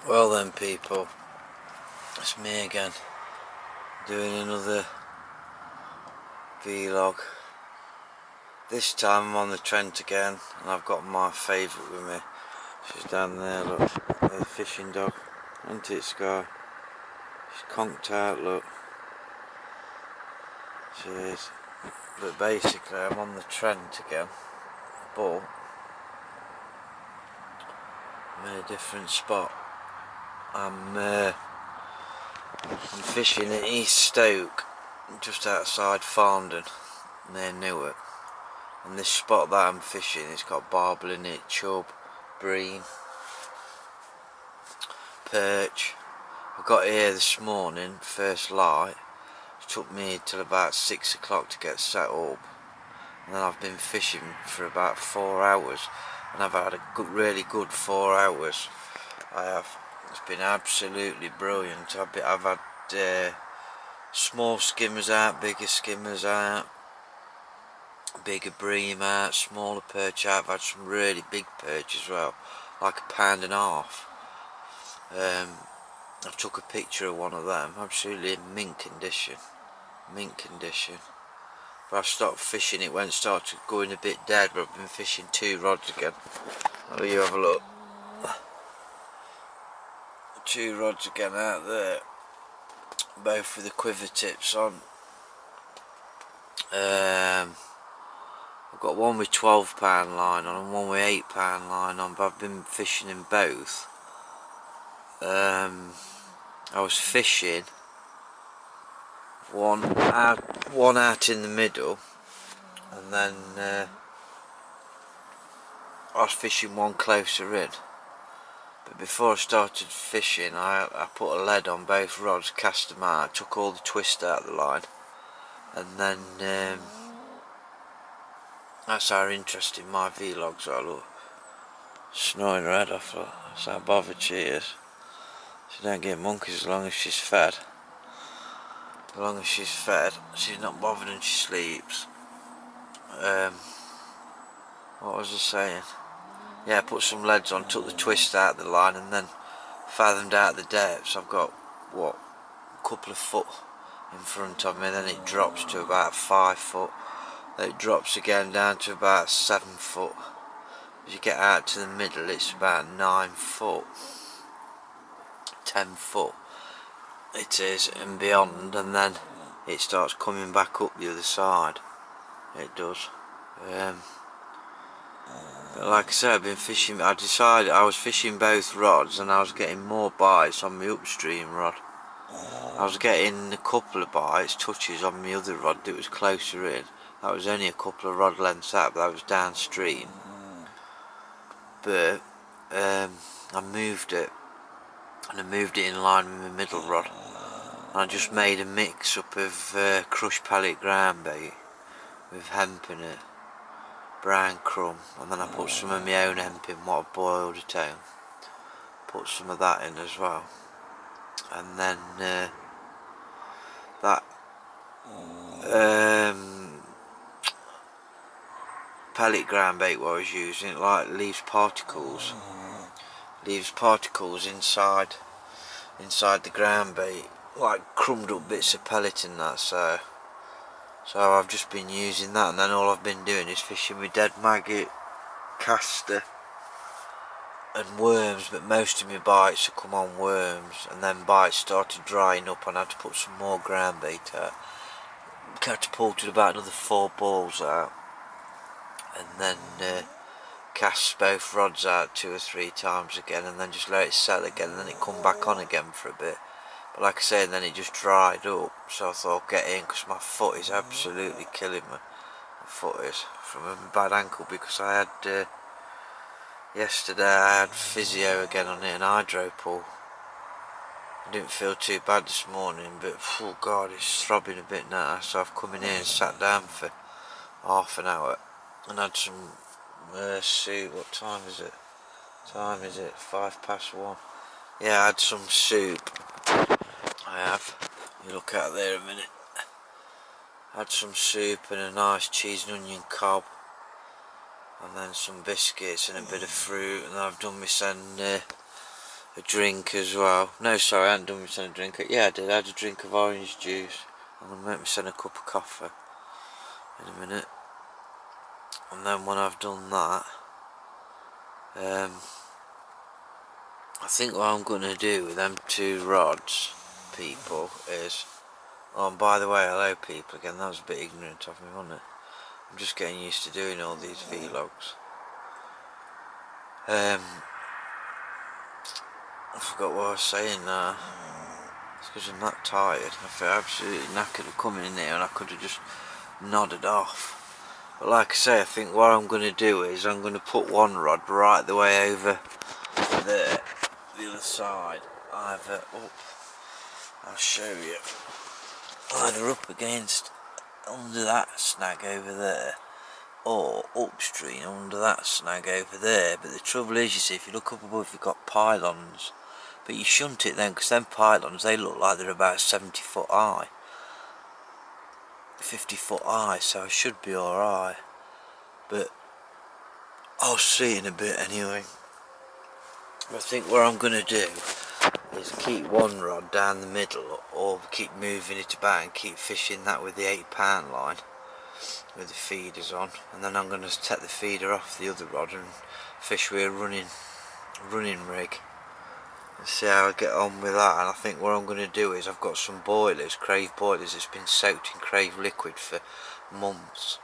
Well then people, it's me again, doing another vlog. This time I'm on the Trent again, and I've got my favourite with me. She's down there, look, the fishing dog, isn't it, Sky? She's conked out, look. She is. But basically I'm on the Trent again, but I'm in a different spot. I'm fishing at East Stoke, just outside Farndon, near Newark. And this spot that I'm fishing, it's got barbel in it, chub, bream, perch. I got here this morning, first light. It took me till about 6 o'clock to get set up, and then I've been fishing for about 4 hours, and I've had a really good 4 hours. I have. It's been absolutely brilliant. I've had small skimmers out, bigger skimmers out, bigger bream out, smaller perch out. I've had some really big perch as well, like 1.5 pounds. I've took a picture of one of them, absolutely in mint condition. But I've stopped fishing it when it started going a bit dead, but I've been fishing 2 rods again. Oh, you have a look. 2 rods again out there, both with the quiver tips on. I've got one with 12-pound line on and one with 8-pound line on, but I've been fishing in both. I was fishing one out in the middle, and then I was fishing one closer in. But before I started fishing, I put a lead on both rods, cast them out, took all the twist out of the line, and then that's how interesting my vlogs are. Look, snoring her head off. Look. That's how bothered she is. She don't get monkeys as long as she's fed. As long as she's fed, she's not bothered and she sleeps. What was I saying? Yeah, I put some leads on, took the twist out of the line, and then fathomed out the depths. I've got, what, a couple of foot in front of me, then it drops to about 5 foot. Then it drops again down to about 7 foot. As you get out to the middle, it's about 9 foot, 10 foot it is, and beyond, and then it starts coming back up the other side. It does. But like I said, I've been fishing. I decided I was fishing both rods, and I was getting more bites on my upstream rod. I was getting a couple of bites, touches on my other rod that was closer in. That was only a couple of rod lengths out, but that was downstream. But I moved it, and I moved it in line with my middle rod. And I just made a mix up of crushed pellet ground bait with hemp in it, brown crumb, and then I put some of my own hemp in what I boiled it down. Put some of that in as well, and then that pellet ground bait what I was using, it like leaves particles inside the ground bait, like crumbed up bits of pellet in that. So I've just been using that, and then all I've been doing is fishing with dead maggot, caster and worms, but most of my bites have come on worms, and then bites started drying up and I had to put some more ground bait out. Catapulted about another 4 balls out, and then cast both rods out 2 or 3 times again, and then just let it settle again, and then it come back on again for a bit. But like I say, then it just dried up, so I thought I'd get in, because my foot is absolutely killing me. My foot is, from a bad ankle, because I had yesterday I had physio again on it, an hydro pull. I didn't feel too bad this morning, but oh god, it's throbbing a bit now, so I've come in here and sat down for half an hour and had some soup. What time is it? 1:05. Yeah, I had some soup. I have. You look out there a minute. I had some soup and a nice cheese and onion cob, and then some biscuits and a bit of fruit, and I've done me send a a drink as well. No, sorry, I hadn't done my son a drink. Yeah, I did. I had a drink of orange juice. I'm going to make my son a cup of coffee in a minute. And then when I've done that, I think what I'm going to do with them 2 rods, people, is... Oh, and by the way, hello people again, that was a bit ignorant of me, wasn't it? I'm just getting used to doing all these vlogs. I forgot what I was saying now. It's because I'm that tired. I feel absolutely knackered of coming in here and I could have just nodded off. But like I say, I think what I'm going to do is I'm going to put one rod right the way over there, the other side, either up, I'll show you, either up against, under that snag over there, or upstream under that snag over there. But the trouble is, you see, if you look up above, you've got pylons, but you shunt it then, because them pylons, they look like they're about 70 foot high, 50 foot high, so I should be alright, but I'll see in a bit anyway. I think what I'm going to do is keep one rod down the middle, or keep moving it about and keep fishing that with the 8-pound line with the feeders on, and then I'm going to take the feeder off the other rod and fish with a running rig and see how I get on with that. And I think what I'm going to do is, I've got some boilers, Crave boilers, that's been soaked in Crave liquid for months.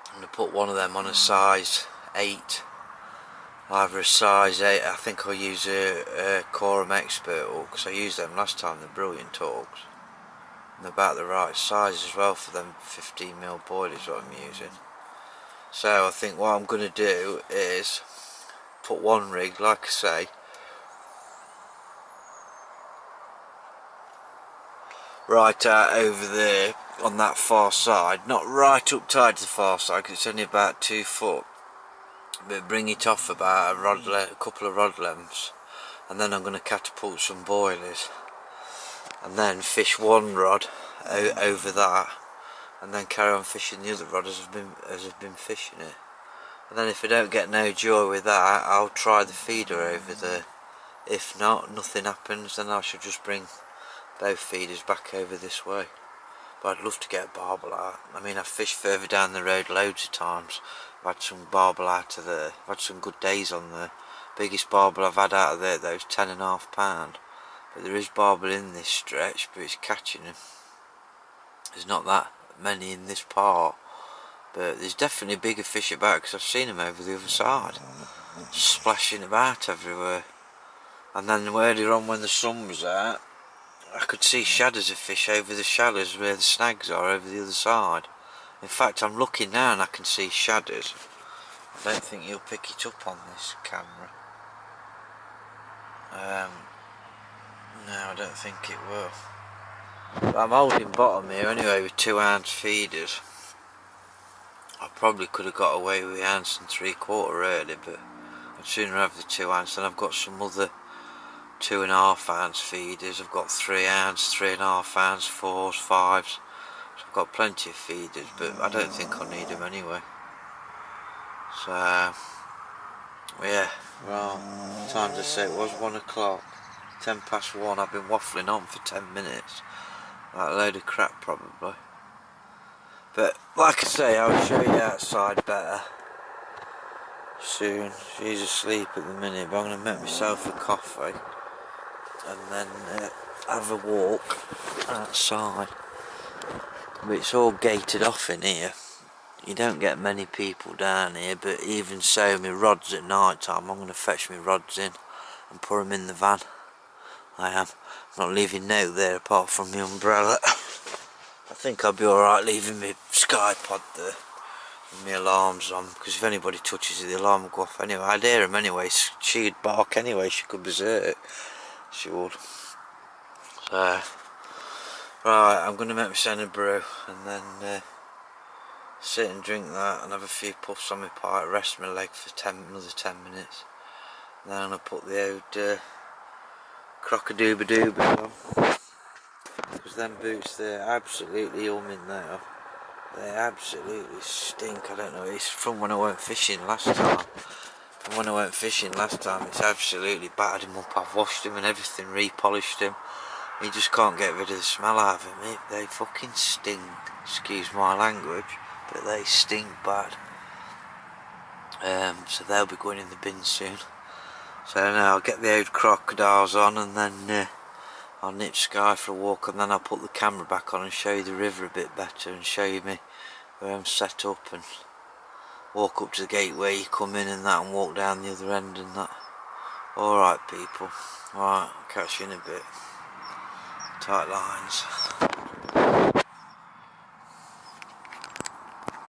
I'm going to put one of them on a size 8, either a size 8, I think I'll use a Quorum Expert hook, because I used them last time, they're brilliant hooks. And they're about the right size as well for them 15mm boilers what I'm using. So I think what I'm going to do is put one rig, like I say, right out over there on that far side, not right up tight to the far side because it's only about 2 foot, but bring it off about a couple of rod lengths, and then I'm going to catapult some boilers and then fish one rod over that, and then carry on fishing the other rod as I've been fishing it. And then if I don't get no joy with that, I'll try the feeder over there. If not, nothing happens, then I should just bring both feeders back over this way. But I'd love to get a barbel out. I mean, I've fished further down the road loads of times. I've had some barbel out of there. I've had some good days on there. Biggest barbel I've had out of there though is 10.5 pound. But there is barbel in this stretch, but it's catching them. There's not that many in this part, but there's definitely bigger fish about, because I've seen them over the other side, splashing about everywhere. And then earlier on when the sun was out, I could see shadows of fish over the shallows where the snags are over the other side. In fact, I'm looking now and I can see shadows. I don't think you'll pick it up on this camera. No, I don't think it will. But I'm holding bottom here anyway with 2 ounce feeders. I probably could have got away with 1 ounce and 3/4 really, but I'd sooner have the 2 ounce. Then I've got some other 2.5 ounce feeders. I've got 3 ounce, 3.5 ounce, 4s, 5s. So I've got plenty of feeders, but I don't think I'll need them anyway. So yeah, well, time to say it was 1 o'clock, 10 past 1. I've been waffling on for 10 minutes, like a load of crap probably. But like I say, I'll show you outside better soon. She's asleep at the minute, but I'm going to make myself a coffee and then have a walk outside. But it's all gated off in here. You don't get many people down here, but even so, my rods at night time, I'm going to fetch my rods in and put them in the van. I am. I'm not leaving no there apart from my umbrella. I think I'll be alright leaving my sky pod there and my alarms on, because if anybody touches it, the alarm will go off anyway. I'd hear them anyway. She'd bark anyway, she could berserk. She would. So, right, I'm going to make myself a brew and then sit and drink that and have a few puffs on my pipe, rest my leg for another 10 minutes. And then I'm going to put the old crock-a-dooba-dooba on. Because them boots, they're absolutely humming now. They absolutely stink. I don't know, it's from when I went fishing last time. And when I went fishing last time, it's absolutely battered him up. I've washed him and everything, repolished him. He just can't get rid of the smell out of him. They fucking stink, excuse my language, but they stink bad. So they'll be going in the bin soon. So now I'll get the old crocodiles on, and then I'll nip Sky for a walk, and then I'll put the camera back on and show you the river a bit better, and show you me where I'm set up, and walk up to the gate where you come in and that, and walk down the other end and that. Alright people, alright, I'll catch you in a bit. Tight lines.